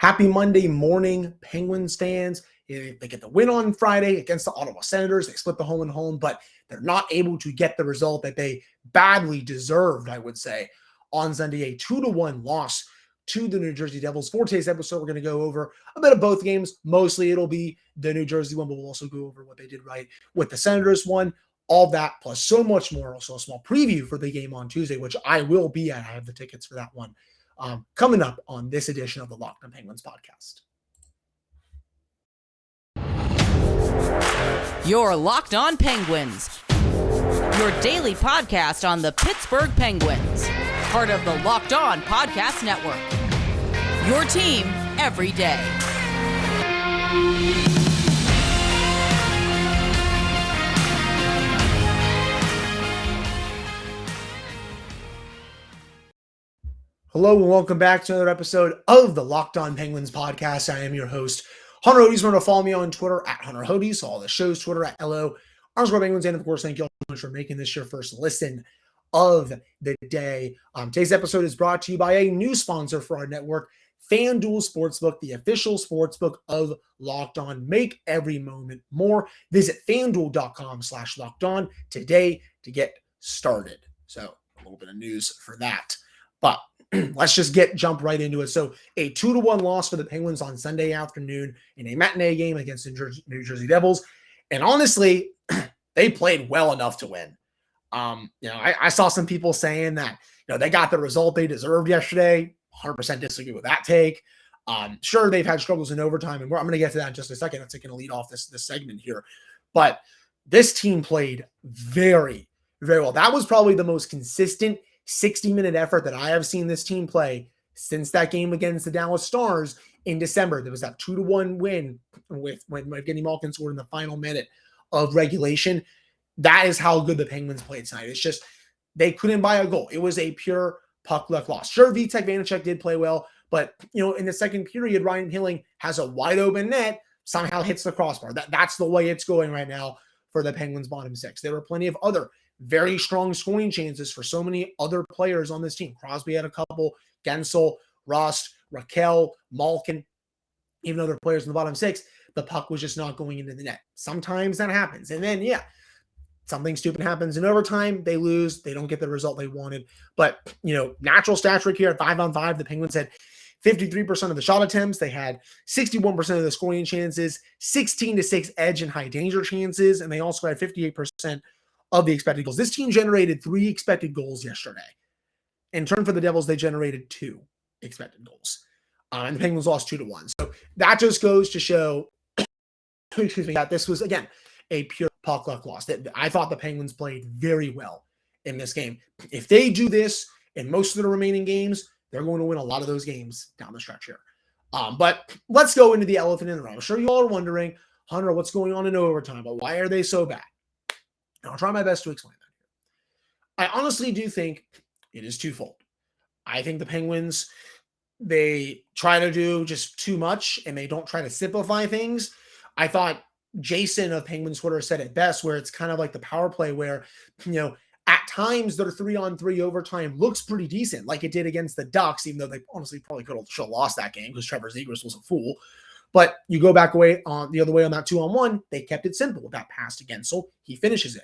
Happy Monday morning, Penguins fans. They get the win on Friday against the Ottawa Senators. They split the home and home, but they're not able to get the result that they badly deserved, I would say, on Sunday. A 2-1 loss to the New Jersey Devils. For today's episode, we're going to go over a bit of both games. Mostly it'll be the New Jersey one, but we'll also go over what they did right with the Senators one. All that plus so much more. Also a small preview for the game on Tuesday, which I will be at. I have the tickets for that one. Coming up on this edition of the Locked On Penguins podcast. You're Locked On Penguins, your daily podcast on the Pittsburgh Penguins, part of the Locked On Podcast Network, your team every day. Hello and welcome back to another episode of the Locked On Penguins podcast. I am your host, Hunter Hodes. Remember to follow me on Twitter at Hunter Hodes, all the show's Twitter at LO_Penguins. And of course, thank you all so much for making this your first listen of the day. Today's episode is brought to you by a new sponsor for our network, FanDuel Sportsbook, the official sportsbook of Locked On. Make every moment more. Visit FanDuel.com/LockedOn today to get started. So a little bit of news for that. But let's just jump right into it. So a 2-1 loss for the Penguins on Sunday afternoon in a matinee game against the New Jersey Devils. And honestly, they played well enough to win. I saw some people saying that, they got the result they deserved yesterday. 100% disagree with that take. Sure, they've had struggles in overtime, and I'm going to get to that in just a second. That's going to lead off this segment here. But this team played very, very well. That was probably the most consistent 60-minute effort that I have seen this team play since that game against the Dallas Stars in December. There was that 2-1 win with when Evgeny Malkin scored in the final minute of regulation. That is how good the Penguins played tonight. It's just they couldn't buy a goal. It was a pure puck luck loss. Sure, Vitek Vanacek did play well, but in the second period, Ryan Hilling has a wide open net, somehow hits the crossbar. That's the way it's going right now for the Penguins bottom six. There were plenty of other very strong scoring chances for so many other players on this team. Crosby had a couple, Gensel, Rust, Raquel, Malkin, even other players in the bottom six. The puck was just not going into the net. Sometimes that happens. And then, something stupid happens in overtime. They lose. They don't get the result they wanted. But, natural stat trick here at 5-on-5, the Penguins had 53% of the shot attempts. They had 61% of the scoring chances, 16-6 edge and high danger chances, and they also had 58% of the expected goals. This team generated 3 expected goals yesterday. In turn for the Devils, they generated 2 expected goals. And the Penguins lost 2-1. So that just goes to show, that this was, again, a pure puck luck loss. I thought the Penguins played very well in this game. If they do this in most of the remaining games, they're going to win a lot of those games down the stretch here. But let's go into the elephant in the room. I'm sure you all are wondering, Hunter, what's going on in overtime? But why are they so bad? I'll try my best to explain that. I honestly do think it is twofold. I think the Penguins, they try to do just too much and they don't try to simplify things. I thought Jason of Penguins Twitter said it best, where it's kind of like the power play where, at times their 3-on-3 overtime looks pretty decent, like it did against the Ducks, even though they honestly probably should have lost that game because Trevor Zegras was a fool. But you go back away on the other way on that 2-on-1, they kept it simple with that pass to Gensel. He finishes it.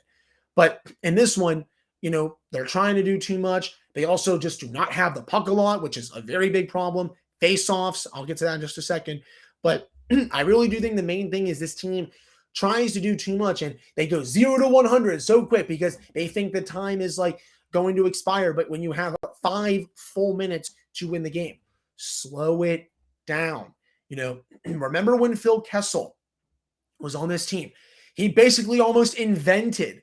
But in this one, they're trying to do too much. They also just do not have the puck a lot, which is a very big problem. Face-offs, I'll get to that in just a second. But I really do think the main thing is this team tries to do too much, and they go 0-100 so quick because they think the time is like going to expire. But when you have 5 full minutes to win the game, slow it down. Remember when Phil Kessel was on this team? He basically almost invented,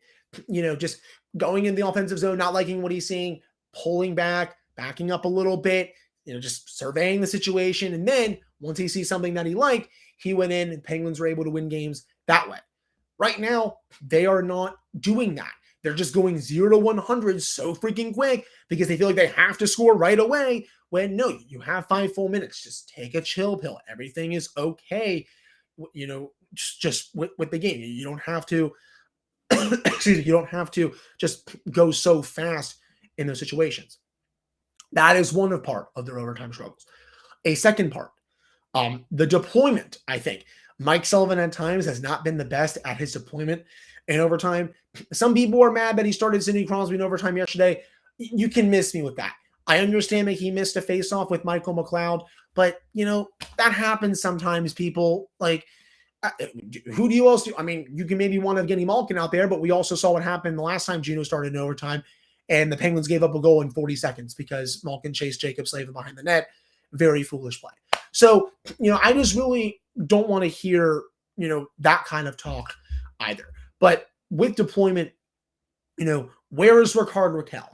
just going in the offensive zone, not liking what he's seeing, pulling back, backing up a little bit, just surveying the situation. And then once he sees something that he liked, he went in and Penguins were able to win games that way. Right now, they are not doing that. They're just going 0-100 so freaking quick because they feel like they have to score right away, when no, you have 5 full minutes. Just take a chill pill. Everything is okay, just with the game. You don't have to, you don't have to just go so fast in those situations. That is one part of their overtime struggles. A second part, The deployment, I think. Mike Sullivan at times has not been the best at his deployment in overtime. Some people are mad that he started Sidney Crosby in overtime yesterday. You can miss me with that. I understand that he missed a faceoff with Michael McLeod, but, that happens sometimes, people. Like, who do you else do? I mean, you can maybe want Evgeny Malkin out there, but we also saw what happened the last time Gino started in overtime, and the Penguins gave up a goal in 40 seconds because Malkin chased Jacob Slavin behind the net. Very foolish play. So, I just really don't want to hear, that kind of talk either. But with deployment, where is Rickard Rakell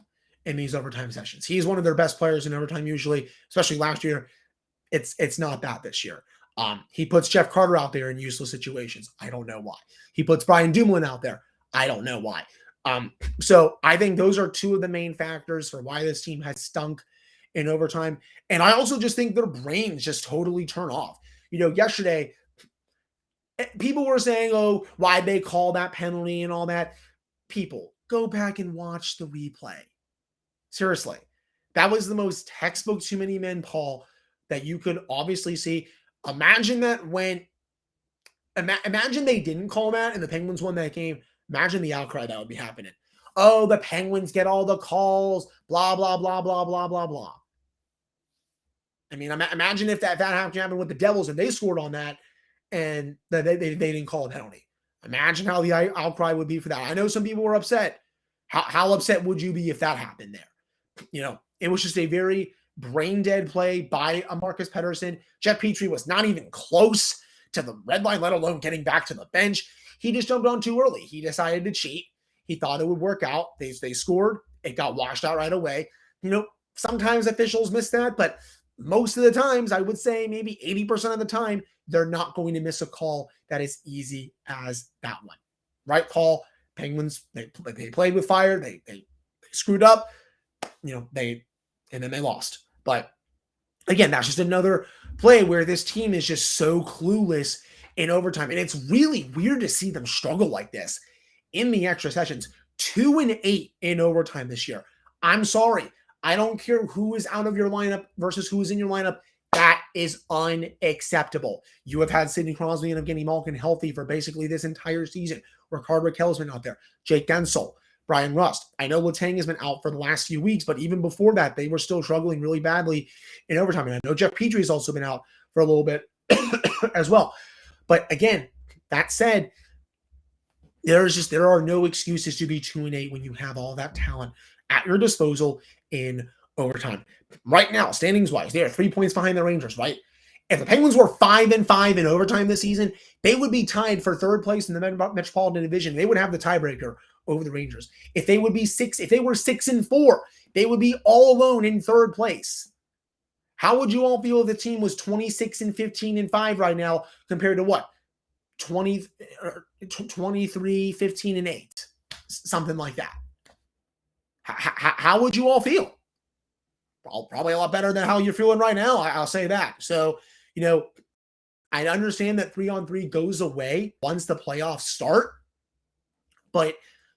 in these overtime sessions? He's one of their best players in overtime usually, especially last year. It's not that this year. He puts Jeff Carter out there in useless situations. I don't know why. He puts Brian Dumoulin out there. I don't know why. So I think those are two of the main factors for why this team has stunk in overtime. And I also just think their brains just totally turn off. Yesterday, people were saying, oh, why'd they call that penalty and all that? People, go back and watch the replay. Seriously. That was the most textbook too many men, Paul, that you could obviously see. Imagine that imagine they didn't call that and the Penguins won that game. Imagine the outcry that would be happening. Oh, the Penguins get all the calls, blah, blah, blah, blah, blah, blah, blah. I mean, imagine if that happened with the Devils and they scored on that and they didn't call a penalty. Imagine how the outcry would be for that. I know some people were upset. How upset would you be if that happened there? It was just a very brain-dead play by a Marcus Pettersson. Jeff Petry was not even close to the red line, let alone getting back to the bench. He just jumped on too early. He decided to cheat. He thought it would work out. They scored. It got washed out right away. Sometimes officials miss that, but most of the times, I would say maybe 80% of the time, they're not going to miss a call that is easy as that one. Right call. Penguins, they played with fire. They screwed up. And then they lost. But again, that's just another play where this team is just so clueless in overtime. And it's really weird to see them struggle like this in the extra sessions. 2-8 in overtime this year. I'm sorry. I don't care who is out of your lineup versus who is in your lineup. That is unacceptable. You have had Sidney Crosby and Evgeny Malkin healthy for basically this entire season. Rickard Rakell's been out there. Jake Guentzel, Brian Rust. I know Letang has been out for the last few weeks, but even before that, they were still struggling really badly in overtime. And I know Jeff Petry has also been out for a little bit as well. But again, that said, there are no excuses to be 2-8 when you have all that talent at your disposal in overtime. Right now, standings-wise, they are 3 points behind the Rangers, right? If the Penguins were 5-5 in overtime this season, they would be tied for third place in the Metropolitan Division. They would have the tiebreaker over the Rangers. If they were 6-4, they would be all alone in third place. How would you all feel if the team was 26-15-5 right now compared to what? 23-15-8, something like that. How would you all feel? Probably a lot better than how you're feeling right now. I'll say that. So, I understand that 3-on-3 goes away once the playoffs start, but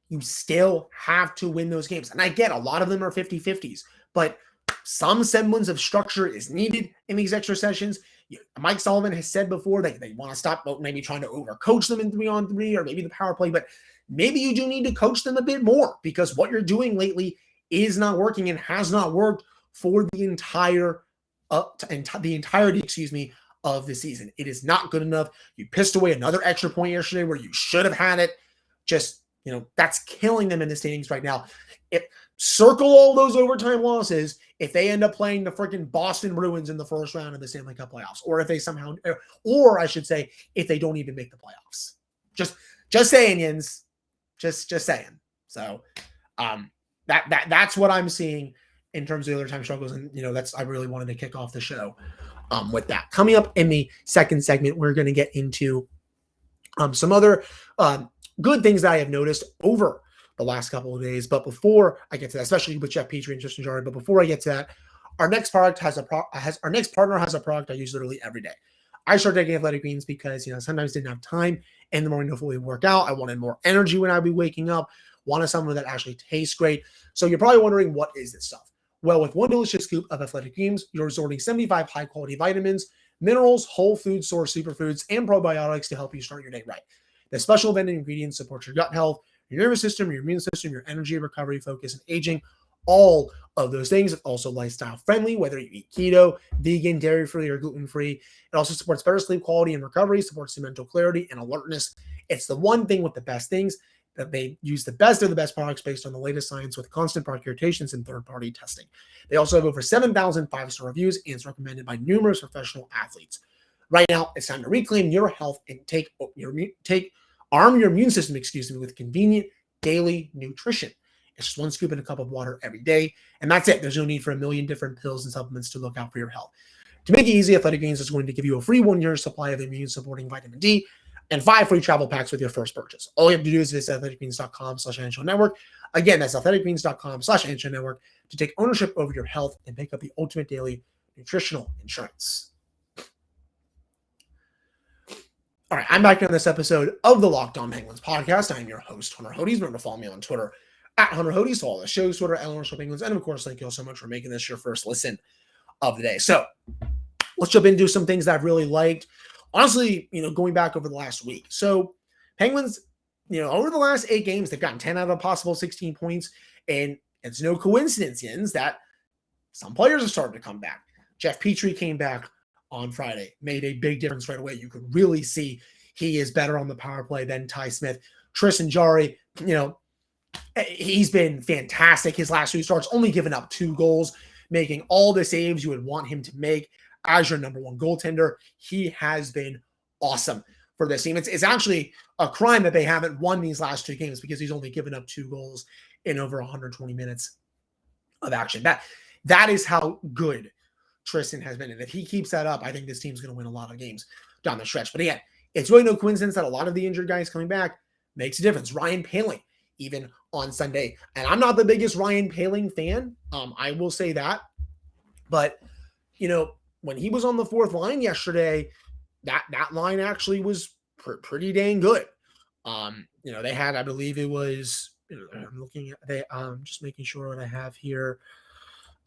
you still have to win those games. And I get a lot of them are 50-50s, but some semblance of structure is needed in these extra sessions. Mike Sullivan has said before they want to stop maybe trying to overcoach them in 3-on-3 or maybe the power play, but maybe you do need to coach them a bit more because what you're doing lately is not working and has not worked for the entirety, of the season. It is not good enough. You pissed away another extra point yesterday where you should have had it. Just, that's killing them in the standings right now. Circle all those overtime losses if they end up playing the freaking Boston Bruins in the first round of the Stanley Cup playoffs, or if they somehow, or I should say, if they don't even make the playoffs. Just saying, Yins. Just saying. So, that's what I'm seeing in terms of the overtime struggles, and I really wanted to kick off the show with that. Coming up in the second segment, we're going to get into some other good things that I have noticed over the last couple of days. But before I get to that, especially with Jeff Petry and Tristan Jarry, but before I get to that, our next partner has a product I use literally every day. I started taking athletic greens because sometimes didn't have time in the morning to fully work out. I wanted more energy when I'd be waking up. Wanted something that actually tastes great. So you're probably wondering, what is this stuff? Well, with one delicious scoop of athletic greens, you're absorbing 75 high-quality vitamins, minerals, whole food source superfoods, and probiotics to help you start your day right. The special blended ingredients support your gut health, your nervous system, your immune system, your energy, recovery, focus, and aging. All of those things. It's also lifestyle friendly, whether you eat keto, vegan, dairy free, or gluten free. It also supports better sleep quality and recovery, supports the mental clarity and alertness. It's the one thing with the best things that they use the best of the best products based on the latest science with constant product quotations and third-party testing. They also have over 7,000 five-star reviews and it's recommended by numerous professional athletes. Right now, it's time to reclaim your health and arm your immune system, with convenient daily nutrition. It's just one scoop in a cup of water every day, and that's it. There's no need for a million different pills and supplements to look out for your health. To make it easy, Athletic Greens is going to give you a free 1-year supply of immune-supporting vitamin D and 5 free travel packs with your first purchase. All you have to do is visit athleticgreens.com/NHL-network. Again, that's athleticgreens.com/NHL-network to take ownership over your health and pick up the ultimate daily nutritional insurance. All right, I'm back on this episode of the Locked On Penguins podcast. I am your host, Hunter Hodes. Remember to follow me on Twitter at Hunter Hodes, follow the show's Twitter at Locked On Penguins, and of course, thank you all so much for making this your first listen of the day. So let's jump into some things that I've really liked. Honestly, going back over the last week. So Penguins, over the last 8 games, they've gotten 10 out of a possible 16 points, and it's no coincidence that some players have started to come back. Jeff Petry came back on Friday, made a big difference right away. You could really see he is better on the power play than Ty Smith. Tristan Jarry, he's been fantastic. His last 2 starts, only given up 2 goals, making all the saves you would want him to make as your number 1 goaltender. He has been awesome for this team. It's actually a crime that they haven't won these last 2 games because he's only given up 2 goals in over 120 minutes of action. That is how good Tristan has been. And if he keeps that up, I think this team's going to win a lot of games down the stretch. But again, it's really no coincidence that a lot of the injured guys coming back makes a difference. Ryan Poehling, even on Sunday. And I'm not the biggest Ryan Poehling fan. I will say that. But, when he was on the 4th line yesterday, that line actually was pretty dang good. They had, I believe it was, I'm looking at, just making sure what I have here.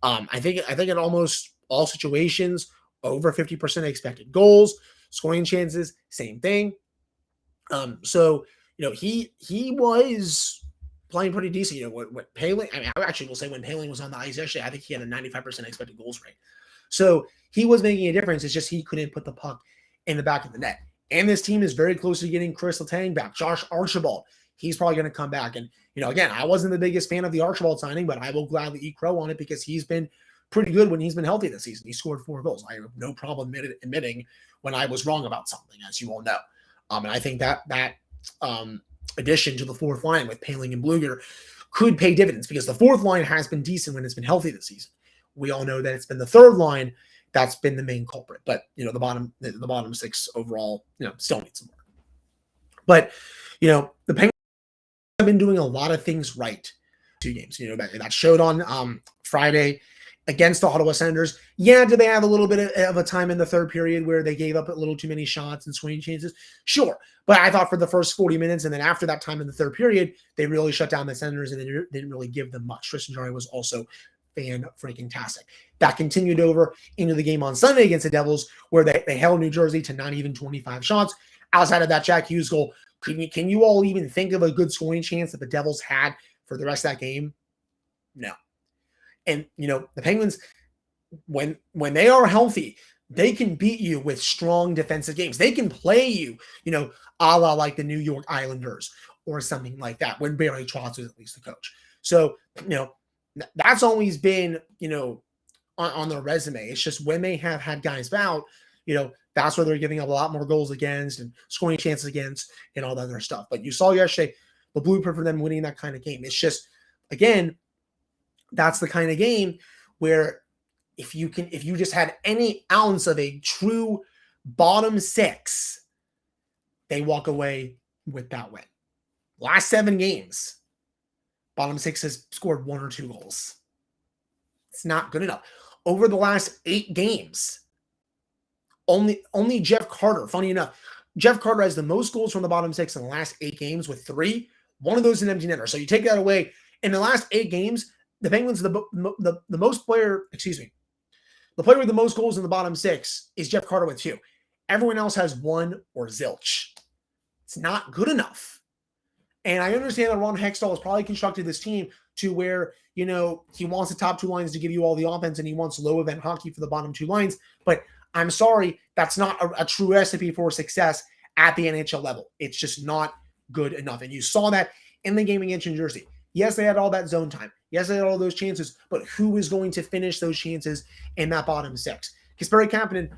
I think in almost all situations, over 50% expected goals, scoring chances, same thing. He was playing pretty decent. What Poehling, I actually will say when Poehling was on the ice yesterday, I think he had a 95% expected goals rate. So he was making a difference. It's just he couldn't put the puck in the back of the net. And this team is very close to getting Chris Letang back. Josh Archibald, he's probably going to come back. And, again, I wasn't the biggest fan of the Archibald signing, but I will gladly eat crow on it because he's been pretty good when he's been healthy this season. He scored 4 goals. I have no problem admitting when I was wrong about something, as you all know. And I think that addition to the 4th line with Poehling and Blueger could pay dividends because the 4th line has been decent when it's been healthy this season. We all know that it's been the 3rd line that's been the main culprit. But, the bottom 6 overall, still need some work. But, the Penguins have been doing a lot of things right 2 games. That showed on Friday against the Ottawa Senators. Yeah, did they have a little bit of a time in the 3rd period where they gave up a little too many shots and swing chances? Sure. But I thought for the first 40 minutes and then after that time in the 3rd period, they really shut down the Senators and they didn't really give them much. Tristan Jarry was also fan-freaking-tastic. That continued over into the game on Sunday against the Devils where they held New Jersey to not even 25 shots. Outside of that Jack Hughes goal, can you all even think of a good scoring chance that the Devils had for the rest of that game? No. And, the Penguins, when they are healthy, they can beat you with strong defensive games. They can play you, a la like the New York Islanders or something like that when Barry Trotz was at least the coach. So, that's always been, on their resume. It's just when they have had guys out, that's where they're giving up a lot more goals against and scoring chances against and all that other stuff. But you saw yesterday the blueprint for them winning that kind of game. It's just, again, that's the kind of game where if you just had any ounce of a true bottom 6, they walk away with that win. Last 7 games, bottom 6 has scored 1 or 2 goals. It's not good enough. Over the last 8 games, only Jeff Carter, funny enough, Jeff Carter has the most goals from the bottom 6 in the last 8 games with 3. One of those an empty netter. So you take that away. In the last 8 games, the Penguins, the The player with the most goals in the bottom 6 is Jeff Carter with 2. Everyone else has 1 or zilch. It's not good enough. And I understand that Ron Hextall has probably constructed this team to where, he wants the top 2 lines to give you all the offense and he wants low event hockey for the bottom 2 lines. But I'm sorry, that's not a true recipe for success at the NHL level. It's just not good enough. And you saw that in the game against New Jersey. Yes, they had all that zone time. Yes, they had all those chances, but who is going to finish those chances in that bottom 6? Because Barry Kapanen,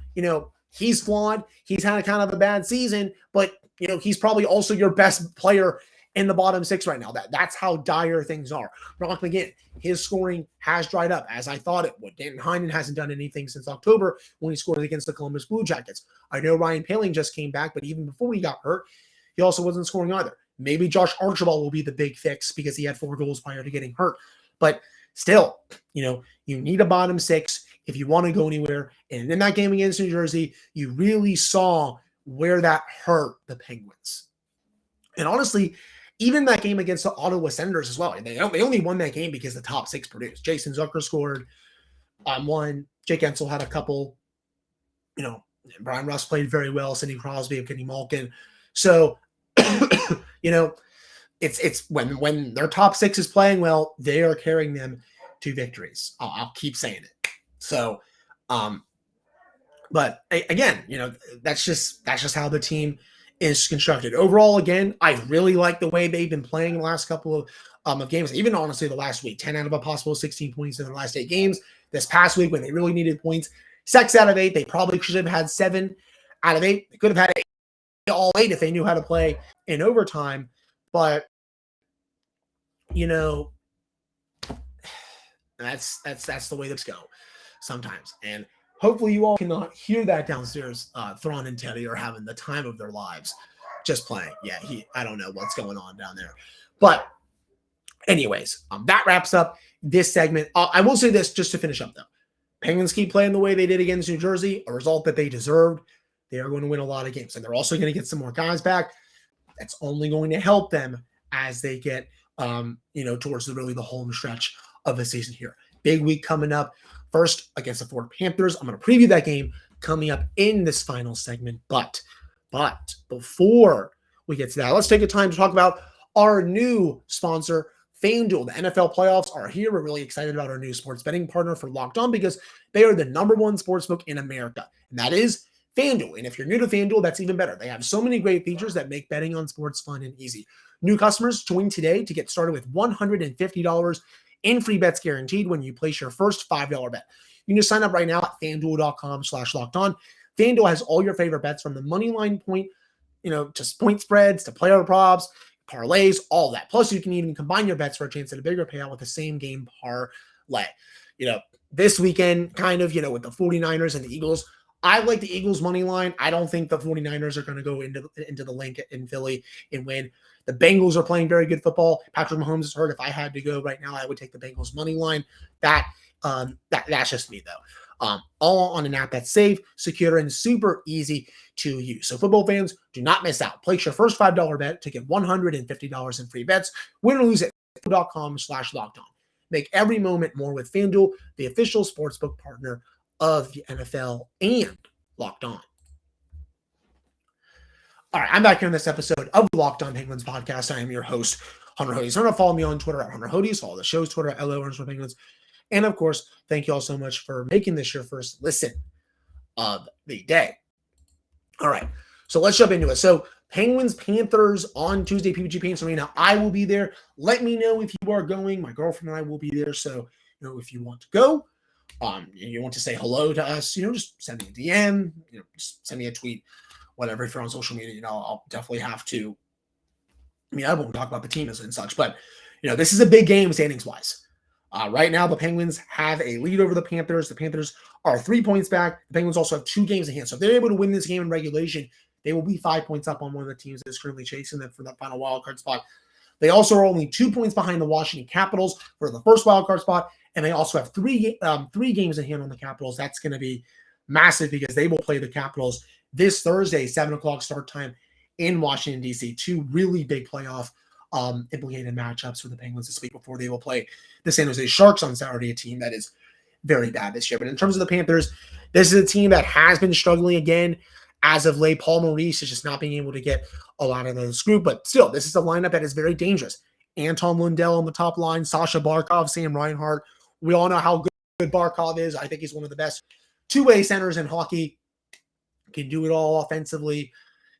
he's flawed. He's had a kind of a bad season, but, he's probably also your best player in the bottom 6 right now. That's how dire things are. Brock McGinn, his scoring has dried up, as I thought it would. Danton Heinen hasn't done anything since October when he scored against the Columbus Blue Jackets. I know Ryan Poehling just came back, but even before he got hurt, he also wasn't scoring either. Maybe Josh Archibald will be the big fix because he had 4 goals prior to getting hurt. But still, you need a bottom 6 if you want to go anywhere. And in that game against New Jersey, you really saw where that hurt the Penguins. And honestly, even that game against the Ottawa Senators as well. They only won that game because the top 6 produced. Jason Zucker scored 1. Jake Ensel had a couple. Brian Russ played very well. Sidney Crosby, Kenny Malkin. So, it's when their top 6 is playing well, they are carrying them to victories. I'll keep saying it. So, but again, that's just how the team is constructed. Overall, again, I really like the way they've been playing the last couple of games. Even honestly, the last week, 10 out of a possible 16 points in the last 8 games. This past week, when they really needed points, 6 out of 8. They probably should have had 7 out of 8. They could have had all 8 if they knew how to play in overtime. But that's the way this go sometimes. And hopefully you all cannot hear that downstairs. Thrawn and Teddy are having the time of their lives just playing. Yeah, I don't know what's going on down there. But anyways, that wraps up this segment. I will say this just to finish up, though. Penguins keep playing the way they did against New Jersey, a result that they deserved. They are going to win a lot of games. And they're also going to get some more guys back. That's only going to help them as they get, towards the home stretch of the season here. Big week coming up. First, against the Florida Panthers. I'm going to preview that game coming up in this final segment. But before we get to that, let's take a time to talk about our new sponsor, FanDuel. The NFL playoffs are here. We're really excited about our new sports betting partner for Locked On because they are the #1 sportsbook in America, and that is FanDuel. And if you're new to FanDuel, that's even better. They have so many great features that make betting on sports fun and easy. New customers, join today to get started with $150 in free bets guaranteed when you place your first $5 bet. You can just sign up right now at FanDuel.com/lockedon. FanDuel has all your favorite bets from the money line point, to point spreads, to player props, parlays, all that. Plus, you can even combine your bets for a chance at a bigger payout with the same game parlay. This weekend, with the 49ers and the Eagles, I like the Eagles money line. I don't think the 49ers are going to go into the link in Philly and win. The Bengals are playing very good football. Patrick Mahomes is hurt. If I had to go right now, I would take the Bengals money line. That's just me, though. All on an app that's safe, secure, and super easy to use. So football fans, do not miss out. Place your first $5 bet to get $150 in free bets. Win or lose at FanDuel.com/lockedon. Make every moment more with FanDuel, the official sportsbook partner of the NFL and Locked On. All right, I'm back here in this episode of the Locked On Penguins podcast. I am your host, Hunter Hodes. Remember to follow me on Twitter at Hunter Hodes. Follow the show's Twitter at LO_Penguins. And of course, thank you all so much for making this your first listen of the day. All right, so let's jump into it. So Penguins Panthers on Tuesday, PPG Paints Arena. I will be there. Let me know if you are going. My girlfriend and I will be there. So if you want to go, you want to say hello to us, just send me a DM, just send me a tweet, whatever. If you're on social media, I'll definitely have to. I won't talk about the team and such, but this is a big game standings wise. Right now, the Penguins have a lead over the Panthers. The Panthers are 3 points back. The Penguins also have 2 games in hand. So if they're able to win this game in regulation, they will be 5 points up on one of the teams that is currently chasing them for that final wildcard spot. They also are only 2 points behind the Washington Capitals for the first wildcard spot, and they also have three games in hand on the Capitals. That's going to be massive because they will play the Capitals this Thursday, 7 o'clock start time in Washington, D.C. 2 really big playoff implicated matchups for the Penguins this week before they will play the San Jose Sharks on Saturday, a team that is very bad this year. But in terms of the Panthers, this is a team that has been struggling again as of late. Paul Maurice is just not being able to get a lot of this group, but still, this is a lineup that is very dangerous. Anton Lundell on the top line, Sasha Barkov, Sam Reinhart. We all know how good Barkov is. I think he's one of the best two-way centers in hockey. Can do it all offensively,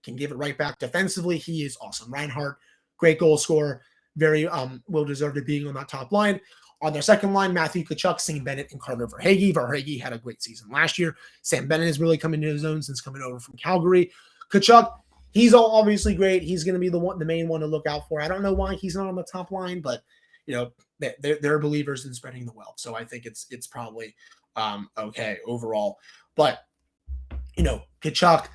can give it right back defensively. He is awesome. Reinhart, great goal scorer, very well-deserved of being on that top line. On their second line, Matthew Tkachuk, Sam Bennett, and Carter Verhaeghe. Verhaeghe had a great season last year. Sam Bennett has really come into his own since coming over from Calgary. Tkachuk, he's obviously great. He's going to be the main one to look out for. I don't know why he's not on the top line, but they're believers in spreading the wealth. So I think it's probably okay overall. But Tkachuk,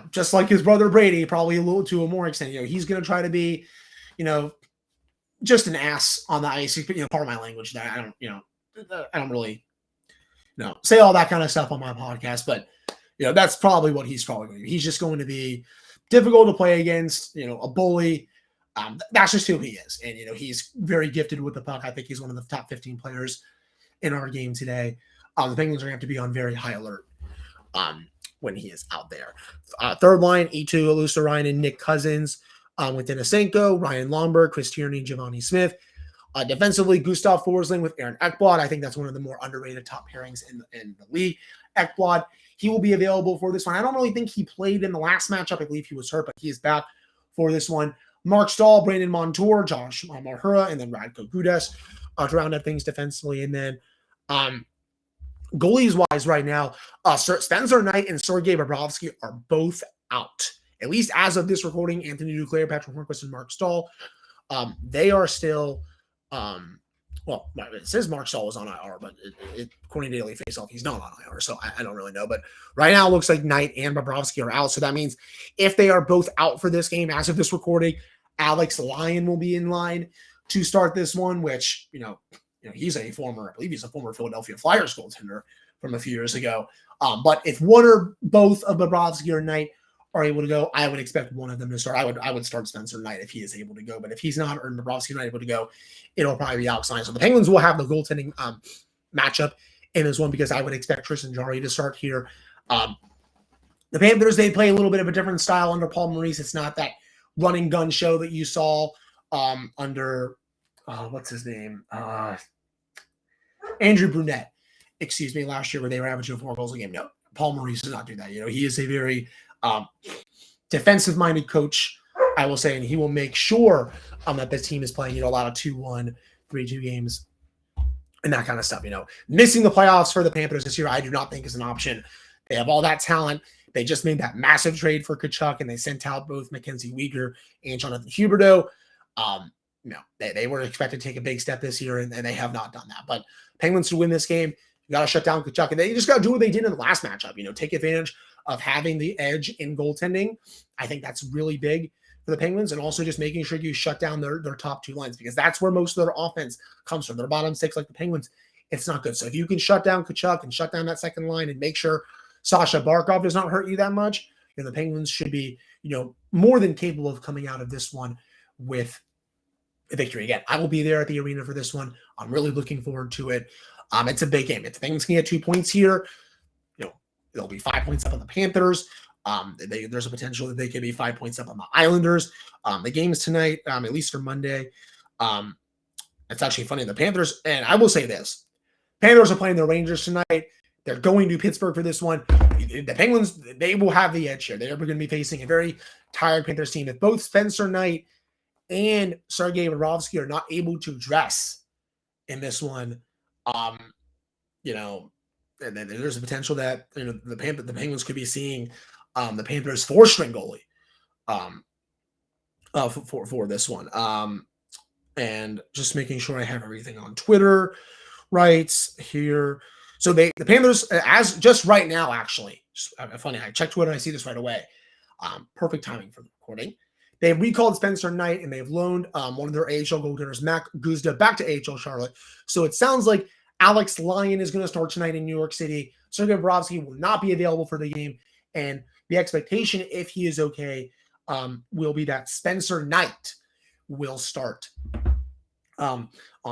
just like his brother Brady, probably a little to a more extent, he's going to try to be, just an ass on the ice. Part of my language that I don't really, say all that kind of stuff on my podcast, but that's probably what he's probably going to do. He's just going to be difficult to play against, a bully. That's just who he is. And, he's very gifted with the puck. I think he's one of the top 15 players in our game today. The Penguins are going to have to be on very high alert when he is out there. Third line, Eetu Alusarainen, Nick Cousins, with Denisenko, Ryan Lomberg, Chris Tierney, Giovanni Smith. Defensively, Gustav Forsling with Aaron Ekblad. I think that's one of the more underrated top pairings in the league. Ekblad, he will be available for this one. I don't really think he played in the last matchup. I believe he was hurt, but he is back for this one. Mark Stahl, Brandon Montour, Josh Marhura, and then Radko Gudas to round up things defensively. And then goalies-wise right now, Spencer Knight and Sergei Bobrovsky are both out. At least as of this recording, Anthony Duclair, Patrick Hornqvist, and Mark Stahl, they are still it says Mark Stahl is on IR, but according to Daily Faceoff, he's not on IR, so I don't really know. But right now, it looks like Knight and Bobrovsky are out. So that means if they are both out for this game, as of this recording, Alex Lyon will be in line to start this one, which, he's I believe he's a former Philadelphia Flyers goaltender from a few years ago. But if one or both of Bobrovsky or Knight are able to go, I would expect one of them to start. I would start Spencer Knight if he is able to go. But if he's not, or Bobrovsky not able to go, it'll probably be Alex Lyon. So the Penguins will have the goaltending matchup in this one, because I would expect Tristan Jarry to start here. The Panthers, they play a little bit of a different style under Paul Maurice. It's not that run and gun show that you saw under what's his name? Andrew Brunette, last year, where they were averaging 4 goals a game. No, Paul Maurice does not do that. He is a very defensive-minded coach, I will say, and he will make sure that this team is playing, a lot of 2-1, 3-2 games, and that kind of stuff. Missing the playoffs for the Panthers this year, I do not think is an option. They have all that talent. They just made that massive trade for Tkachuk, and they sent out both Mackenzie Weegar and Jonathan Huberdeau. They were expected to take a big step this year, and they have not done that. But Penguins to win this game, you got to shut down Tkachuk, and they just got to do what they did in the last matchup. Take advantage of having the edge in goaltending. I think that's really big for the Penguins, and also just making sure you shut down their top 2 lines, because that's where most of their offense comes from. Their bottom 6, like the Penguins, it's not good. So if you can shut down Tkachuk and shut down that second line and make sure Sasha Barkov does not hurt you that much, the Penguins should be, more than capable of coming out of this one with a victory. Again, I will be there at the arena for this one. I'm really looking forward to it. It's a big game. If the Penguins can get 2 points here, they'll be 5 points up on the Panthers. There's a potential that they could be 5 points up on the Islanders. The game's tonight, at least for Monday. It's actually funny. The Panthers, and I will say this, Panthers are playing the Rangers tonight. They're going to Pittsburgh for this one. The Penguins, they will have the edge here. They're going to be facing a very tired Panthers team. If both Spencer Knight and Sergei Bobrovsky are not able to dress in this one, and then there's a potential that the Penguins could be seeing the Panthers 4-string goalie for this one. And just making sure I have everything on Twitter right here. So the Panthers, as just right now, actually, funny, I checked Twitter and I see this right away. Perfect timing for the recording. They've recalled Spencer Knight, and they've loaned one of their AHL goaltenders, Mac Guzda, back to AHL Charlotte. So it sounds like Alex Lyon is going to start tonight in New York City. Sergei Bobrovsky will not be available for the game. And the expectation, if he is okay, will be that Spencer Knight will start on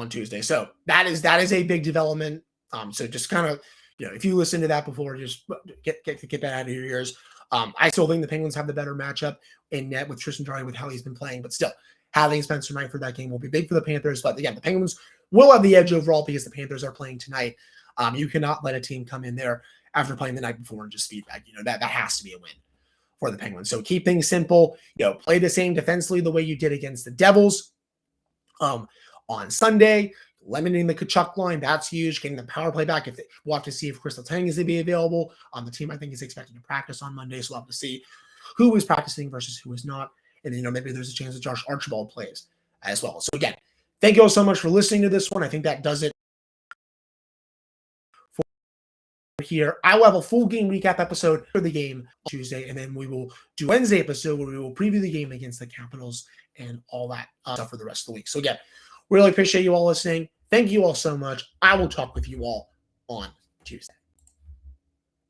Tuesday. So that is a big development So just kind of, if you listen to that before, just get that out of your ears. I still think the Penguins have the better matchup in net with Tristan Jarry with how he's been playing, but still having Spencer Knight for that game will be big for the Panthers. But again, the Penguins will have the edge overall because the Panthers are playing tonight. You cannot let a team come in there after playing the night before and just speed back. That has to be a win for the Penguins. So keep things simple. Play the same defensively the way you did against the Devils on Sunday. Limiting the Kachuk line, that's huge. Getting the power play back. We'll have to see if Crystal Tang is going to be available. The team, I think, is expected to practice on Monday, so we'll have to see who is practicing versus who is not. And then, maybe there's a chance that Josh Archibald plays as well. So again, thank you all so much for listening to this one. I think that does it for here. I will have a full game recap episode for the game on Tuesday, and then we will do Wednesday episode where we will preview the game against the Capitals and all that stuff for the rest of the week. So again, really appreciate you all listening. Thank you all so much. I will talk with you all on Tuesday.